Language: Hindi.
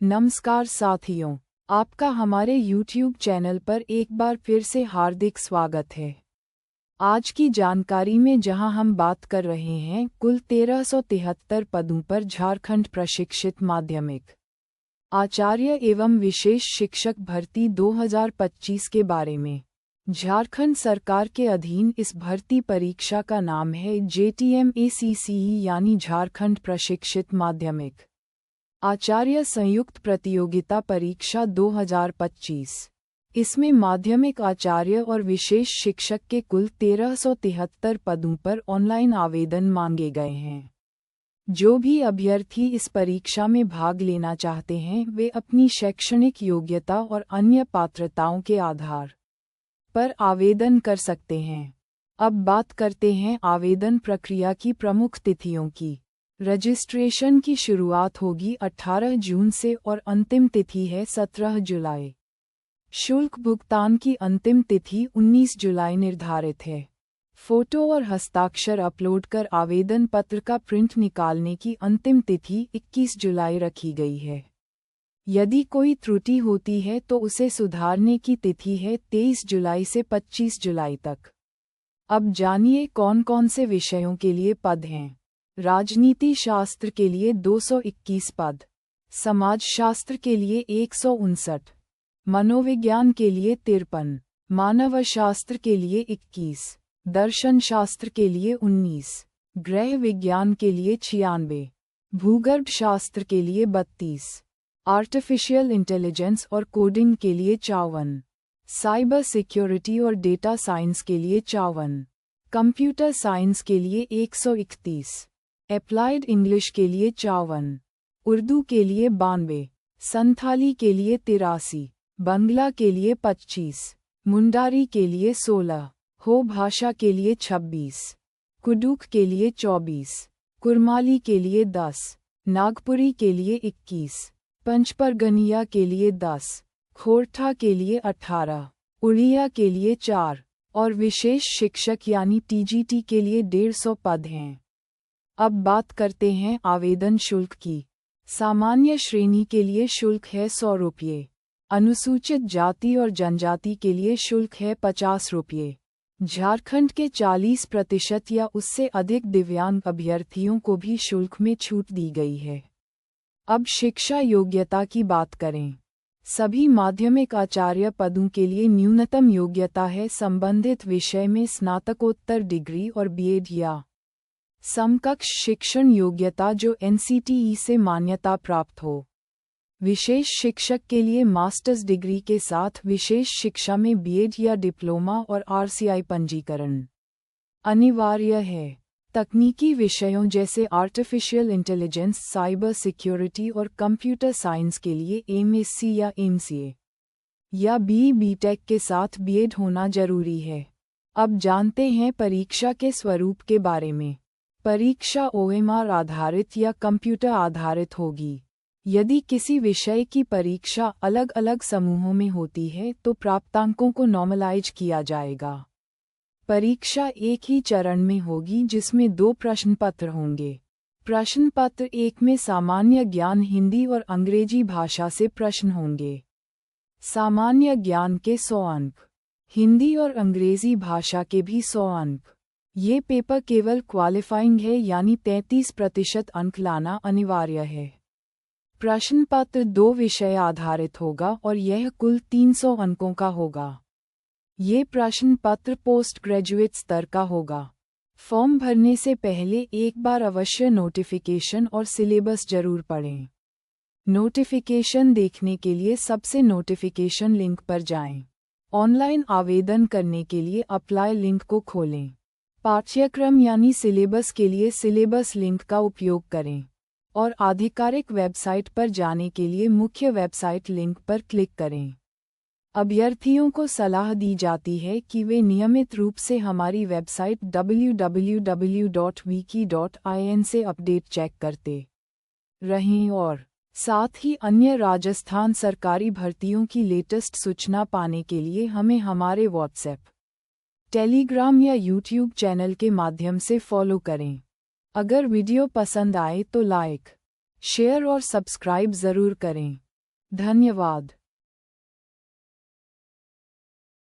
नमस्कार साथियों, आपका हमारे YouTube चैनल पर एक बार फिर से हार्दिक स्वागत है। आज की जानकारी में जहां हम बात कर रहे हैं कुल 1373 पदों पर झारखंड प्रशिक्षित माध्यमिक आचार्य एवं विशेष शिक्षक भर्ती 2025 के बारे में। झारखंड सरकार के अधीन इस भर्ती परीक्षा का नाम है JTM-ACCE यानी झारखंड प्रशिक्षित माध्यमिक आचार्य संयुक्त प्रतियोगिता परीक्षा 2025। इसमें माध्यमिक आचार्य और विशेष शिक्षक के कुल 1373 पदों पर ऑनलाइन आवेदन मांगे गए हैं। जो भी अभ्यर्थी इस परीक्षा में भाग लेना चाहते हैं वे अपनी शैक्षणिक योग्यता और अन्य पात्रताओं के आधार पर आवेदन कर सकते हैं। अब बात करते हैं आवेदन प्रक्रिया की प्रमुख तिथियों की। रजिस्ट्रेशन की शुरुआत होगी 18 जून से और अंतिम तिथि है 17 जुलाई। शुल्क भुगतान की अंतिम तिथि 19 जुलाई निर्धारित है। फोटो और हस्ताक्षर अपलोड कर आवेदन पत्र का प्रिंट निकालने की अंतिम तिथि 21 जुलाई रखी गई है। यदि कोई त्रुटि होती है तो उसे सुधारने की तिथि है 23 जुलाई से 25 जुलाई तक। अब जानिए कौन कौन से विषयों के लिए पद हैं। राजनीति शास्त्र के लिए 221 पद, समाज शास्त्र के लिए 159, मनोविज्ञान के लिए 53, मानव शास्त्र के लिए 21, दर्शन शास्त्र के लिए 19, गृह विज्ञान के लिए 96, भूगर्भ शास्त्र के लिए 32, आर्टिफिशियल इंटेलिजेंस और कोडिंग के लिए 54, साइबर सिक्योरिटी और डेटा साइंस के लिए 54, कंप्यूटर साइंस के लिए 131, एप्लाइड इंग्लिश के लिए 54, उर्दू के लिए 92, संथाली के लिए 83, बंगला के लिए 25, मुंडारी के लिए 16, हो भाषा के लिए 26, कुडुख के लिए 24, कुरमाली के लिए 10, नागपुरी के लिए 21, पंचपरगनिया के लिए 10, खोरठा के लिए 18, उड़िया के लिए 4 और विशेष शिक्षक यानी TGT के लिए 150 पद हैं। अब बात करते हैं आवेदन शुल्क की। सामान्य श्रेणी के लिए शुल्क है 100 रुपये। अनुसूचित जाति और जनजाति के लिए शुल्क है 50 रुपये। झारखंड के 40% या उससे अधिक दिव्यांग अभ्यर्थियों को भी शुल्क में छूट दी गई है। अब शिक्षा योग्यता की बात करें। सभी माध्यमिक आचार्य पदों के लिए न्यूनतम योग्यता है संबंधित विषय में स्नातकोत्तर डिग्री और BEd या समकक्ष शिक्षण योग्यता जो NCTE से मान्यता प्राप्त हो। विशेष शिक्षक के लिए मास्टर्स डिग्री के साथ विशेष शिक्षा में BEd या डिप्लोमा और RCI पंजीकरण अनिवार्य है। तकनीकी विषयों जैसे आर्टिफिशियल इंटेलिजेंस, साइबर सिक्योरिटी और कंप्यूटर साइंस के लिए MSc या MCA या BTech के साथ BEd होना जरूरी है। अब जानते हैं परीक्षा के स्वरूप के बारे में। परीक्षा OMR आधारित या कंप्यूटर आधारित होगी। यदि किसी विषय की परीक्षा अलग अलग समूहों में होती है तो प्राप्तांकों को नॉर्मलाइज किया जाएगा। परीक्षा एक ही चरण में होगी जिसमें 2 प्रश्न पत्र होंगे। प्रश्न पत्र 1 में सामान्य ज्ञान हिंदी और अंग्रेजी भाषा से प्रश्न होंगे। सामान्य ज्ञान के 100 अंक, हिंदी और अंग्रेजी भाषा के भी 100 अंक। ये पेपर केवल क्वालिफाइंग है यानी 33% अंक लाना अनिवार्य है। प्रश्न पत्र 2 विषय आधारित होगा और यह कुल 300 अंकों का होगा। ये प्रश्न पत्र पोस्ट ग्रेजुएट स्तर का होगा। फॉर्म भरने से पहले एक बार अवश्य नोटिफिकेशन और सिलेबस जरूर पढ़ें। नोटिफिकेशन देखने के लिए सबसे नोटिफिकेशन लिंक पर जाएं। ऑनलाइन आवेदन करने के लिए अप्लाई लिंक को खोलें। पाठ्यक्रम यानी सिलेबस के लिए सिलेबस लिंक का उपयोग करें और आधिकारिक वेबसाइट पर जाने के लिए मुख्य वेबसाइट लिंक पर क्लिक करें। अभ्यर्थियों को सलाह दी जाती है कि वे नियमित रूप से हमारी वेबसाइट www.wiki.in से अपडेट चेक करते रहें और साथ ही अन्य राजस्थान सरकारी भर्तियों की लेटेस्ट सूचना पाने के लिए हमें हमारे WhatsApp, टेलीग्राम या YouTube चैनल के माध्यम से फॉलो करें। अगर वीडियो पसंद आए तो लाइक, शेयर और सब्सक्राइब ज़रूर करें। धन्यवाद।